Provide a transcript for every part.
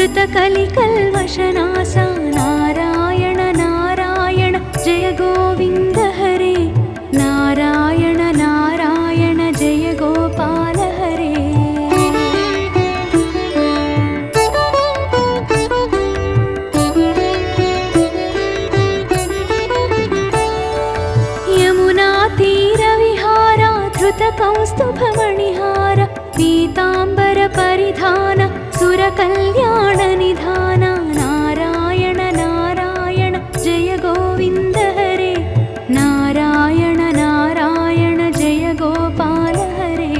कृतकलिकल्वशनाश नारायण नारायण जय गोविन्द हरे नारायण नारायण जय गोपाल हरे यमुनातीरविहार धृतकौस्तुभमणिहार पीताम्बर परिधान सुरकल्याण निधान नारायण नारायण जय गोविन्द हरे नारायण नारायण जय गोपाल हरे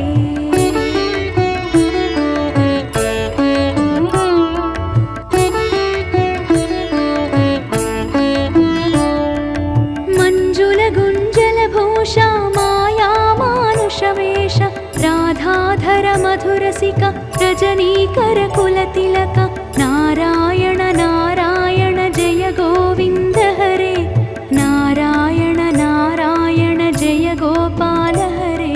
मंजुल गुंजल भूषा माया मानुषवेश राधाधर मधुरसिका रजनीकर कुलतिलक नारायण नारायण जय गोविन्द हरे नारायण नारायण जय गोपाल हरे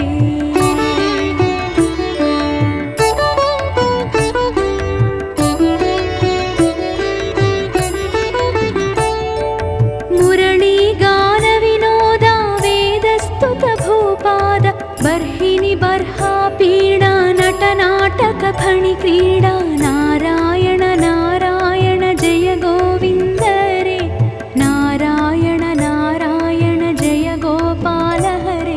मुरली गान विनोद वेदस्तुत भूपाद बर्हिनि बर्हा पीडा नटनाटक फणि क्रीडा नारायण नारायण जय गोविन्द हरे नारायण नारायण जय गोपाल हरे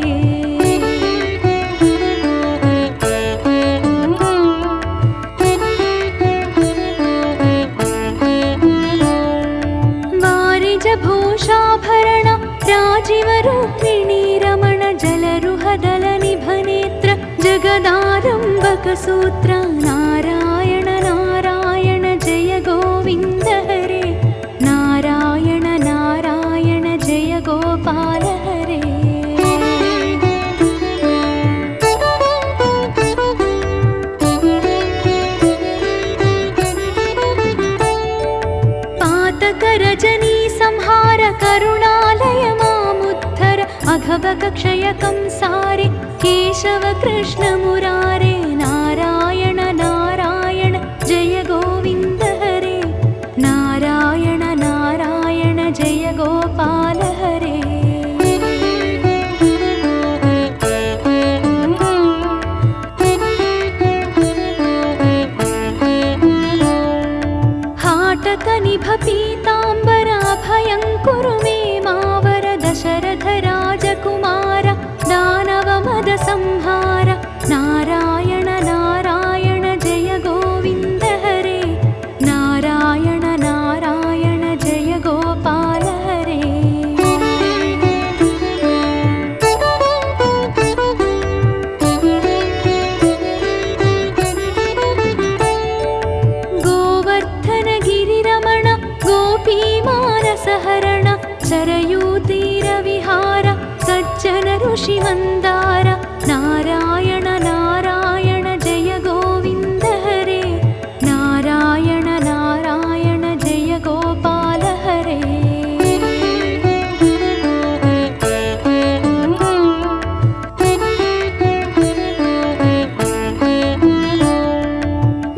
वारिज भूषाभरण राजीव रूपिणी रमण जलरुहदल निभनेत्र जगदारंभक सूत्र नारायण नारायण जय गोविन्द हरे नारायण नारायण जय गोपाल हरे पातक रजनी संहार करुणालय मामुद्धर अघभग क्षयकं सारे केशव कृष्ण मुरारे नारायण नारायण जय गोविन्द हरे नारायण नारायण जय गोपाल हरे हाटक निभ पीताम्बर अभयं कुरु मे मावर दशरथ राजकुमार दानव मद संहार नारायण नारायण जय गोविन्द हरे नारायण नारायण जय गोपाल हरे गोवर्धन गिरिरमण गोपी मानसहरण सरयूतीर विहार सज्जन ऋषि मंदार नारायण नारायण जय गोविन्द हरे नारायण नारायण जय गोपाल हरे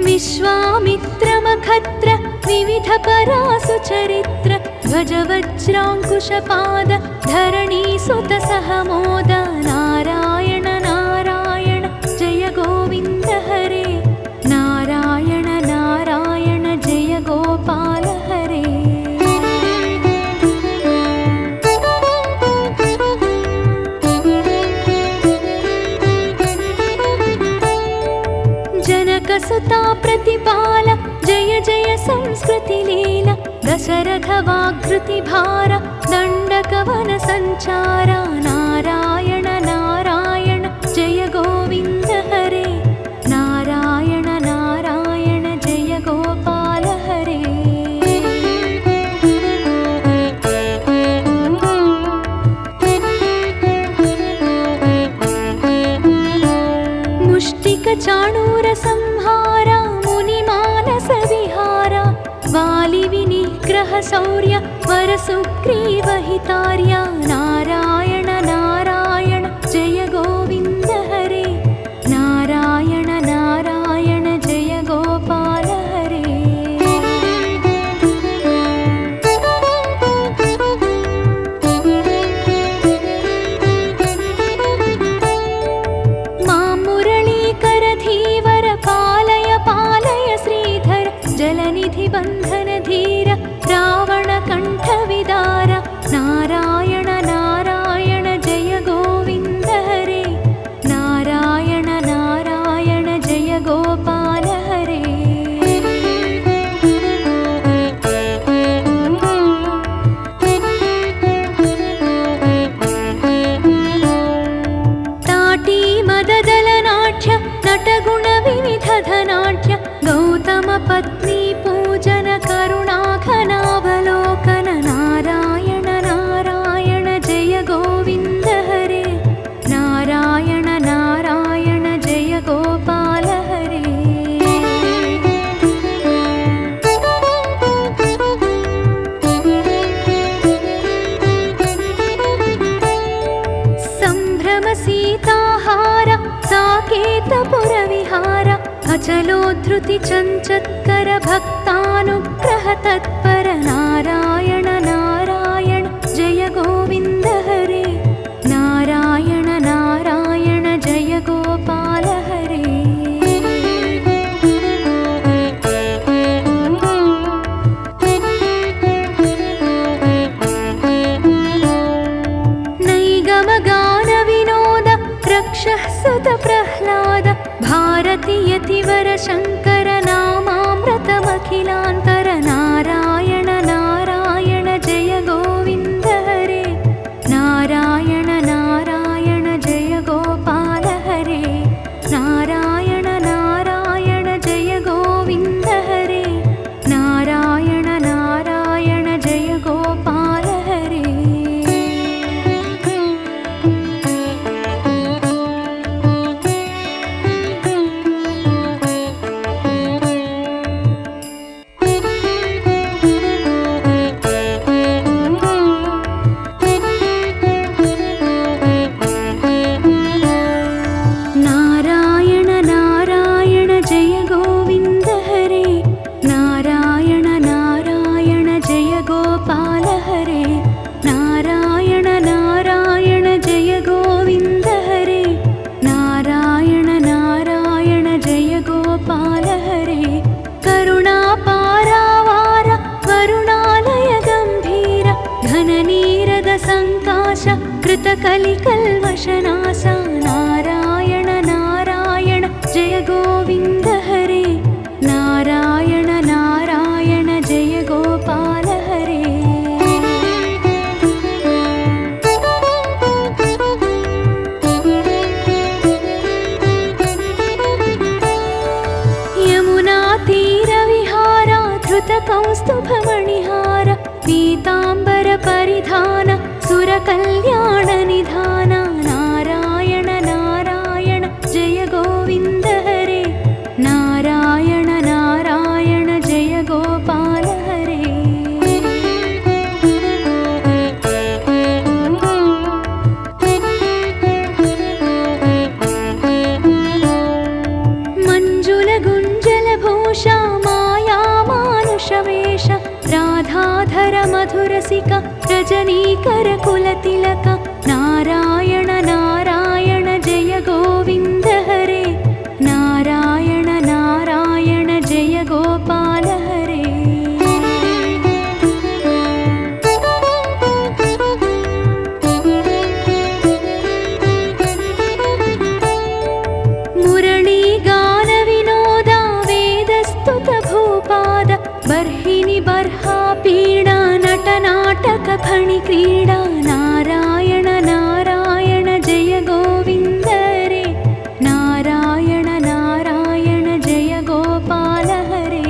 विश्वामित्र मखत्र विविध परासु चरित्र ध्वज वज्रांकुशपाद धरणी सुत सहमोद नारायण नारायण जय गोविन्द हरे नारायण नारायण जय गोपाल हरे जनक सुता प्रतिपाल जय जय संस्कृति लीला दशरथ वाग्कृति भार दण्डकवन संचार नारायण नारायण जय गोविन्द हरे नारायण नारायण जय गोपाल हरे मुष्टिक चाणूर संहार मुनि मानस विहार वालि विनिग्रह शौर्य वर सुग्रीव हितार्य नारायण नारायण जय गोविन्द हरे नारायण नारायण जय गोपाल हरे षड्गुणविविधधनाढ्य गौतमपत्नी पूजन करुणाघनावलोकन नारायण नारायण जय गोविन्द हरे नारायण नारायण जय गोपाल हरे सम्भ्रम सीताहार साकेतपुरविहार अचलोद्धृति चञ्चत्कर भक्तानुग्रह तत्पर नारायण नारायण जय गोविन्द हरे नारायण नारायण जय गोपाल हरे नैगमगान विनोद रक्षः सुत प्रह्लाद भारती यतिवर शङ्कर नामामृतमखिलान्तर नारायण नारायण जय गोविन्द हरे नारायण नारायण जय गोपाल हरे नारायण नारायण जय गोविन्द हरे नारायण नारायण जय गोपाल हरे नारायण नारायण जय गोविन्द हरे नारायण नारायण जय गोपाल हरे नारायण नारायण जय गोविन्द हरे नारायण नारायण जय गोपाल हरे करुणापारावार वरुणालय गम्भीर घननीरद सङ्काश कृतकलिकल्वशनाश नारायण नारायण जय गोविन्द हरे नारायण नारायण जय गोपाल हरे यमुना तीरविहार धृतकौस्तुभमणिहार पीताम्बर परिधान सुरकल्याण निधान नारायण नारायण जय गोविन्द हरे नारायण नारायण जय गोपाल हरे मञ्जुल गुञ्जल भूषा माया मानुषवेश राधाधर मधुरसिक रजनीकर कुलतिलक नारायण नारायण जय गोविन्द हरे नारायण नारायण जय गोपाल हरे मुरली गान विनोदा वेदस्तुत भूपाद बर्हिनि बर्हा पीडा नटनाटक फणि क्रीडा नारायण नारायण जय गोविन्द हरे नारायण नारायण जय गोपाल हरे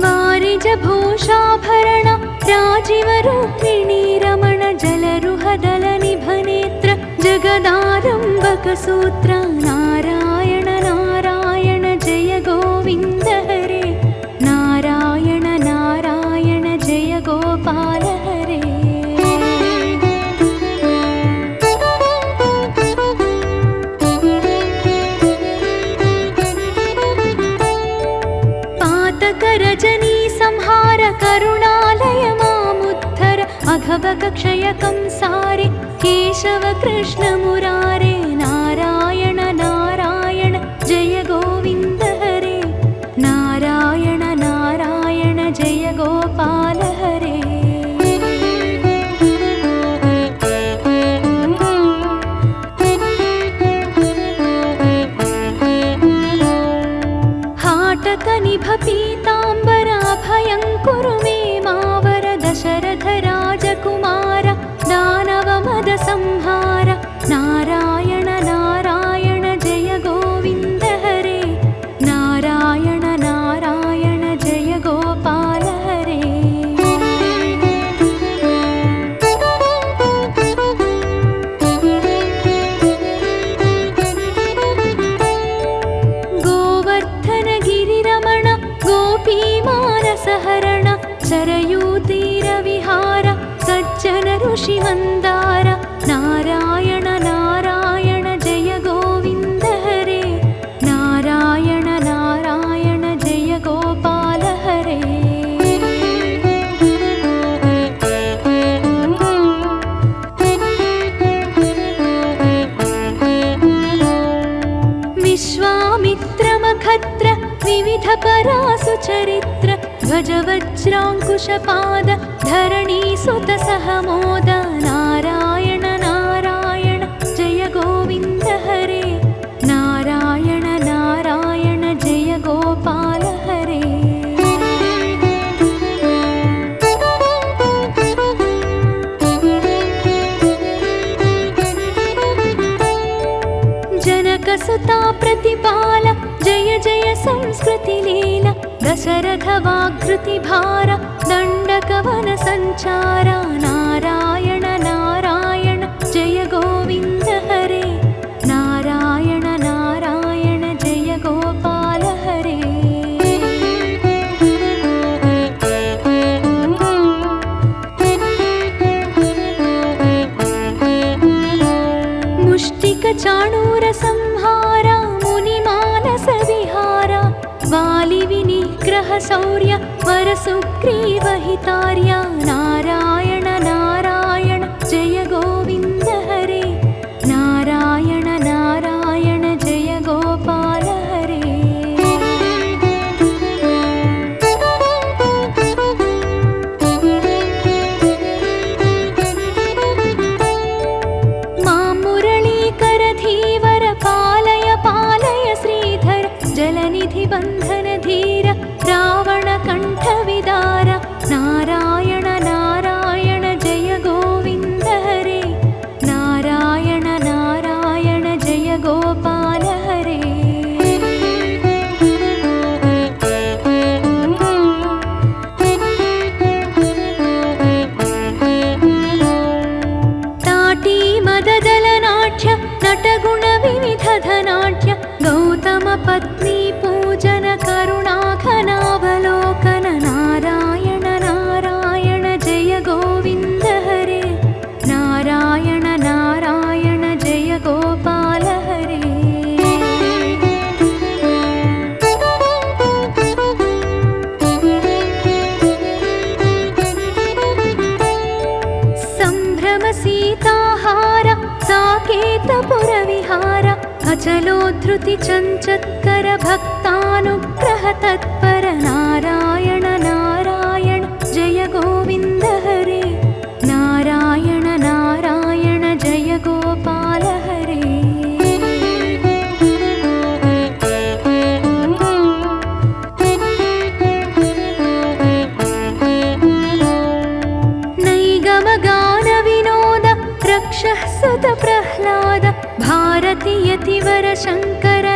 वारिज भूषाभरण राजीव रूपिणी रमण जलरुहदल निभनेत्र जगदारम्भक सूत्र नारायण नारायण जय गोविन्द हरे नारायण नारायण जय गोपाल हरे पातक रजनी संहार करुणालय मामुद्धर अघभग क्षयकं सारे केशव कृष्ण मुरारे नारायण नारायण जय गोविन्द हरे नारायण नारायण जय गोपाल हरे हाटक निभ पीताम्बराभयं कुरु मे माव तापसहरण शरयूतीरविहार सज्जन ऋषिमन्दार नारायण नारायण जय गोविन्द हरे नारायण नारायण जय गोपाल हरे विश्वामित्रमखत्र विविध परासुचरित्र ध्वज वज्राङ्कुशपाद धरणीसुत सहमोद नारायण नारायण जय गोविन्द हरे नारायण नारायण जय गोपाल हरे जनकसुता प्रतिपाल जय जय संस्कृति लीला दशरथ वाग्कृति भार दण्डकवन संचार नारायण नारायण जय गोविन्द हरे नारायण नारायण जय गोपाल हरे मुष्टिक चाणूर संहार मुनिमानस विहार वालि विनिग्रह शौर्य वरसुग्रीव हितार्य नारायण नारायण जय गोविन्द हरे नारायण नारायण जय गोपाल हरे मां मुरलीकर धीवर पालय पालय श्रीधर जलनिधि बन्धन धीर रावण कंठ विदार नारायण नारायण जय गोविन्द हरे नारायण नारायण जय गोपाल हरे ताटी मददलनाट्य नटगुण विविध धनाट्य गौतम पत्नी पूजन करुणाघनावलोकन नारायण नारायण जय गोविन्द हरे नारायण नारायण जय गोपाल हरे सम्भ्रम सीताहार साकेतपुर विहार अचलोद्धृति चञ्चत्कर भक्तानुग्रह तत्पर नारायण नारायण जय गोविन्द हरे नारायण नारायण जय गोपाल हरे नैगमगान विनोद रक्षः सुत प्रह्लाद भारती यतिवर शङ्कर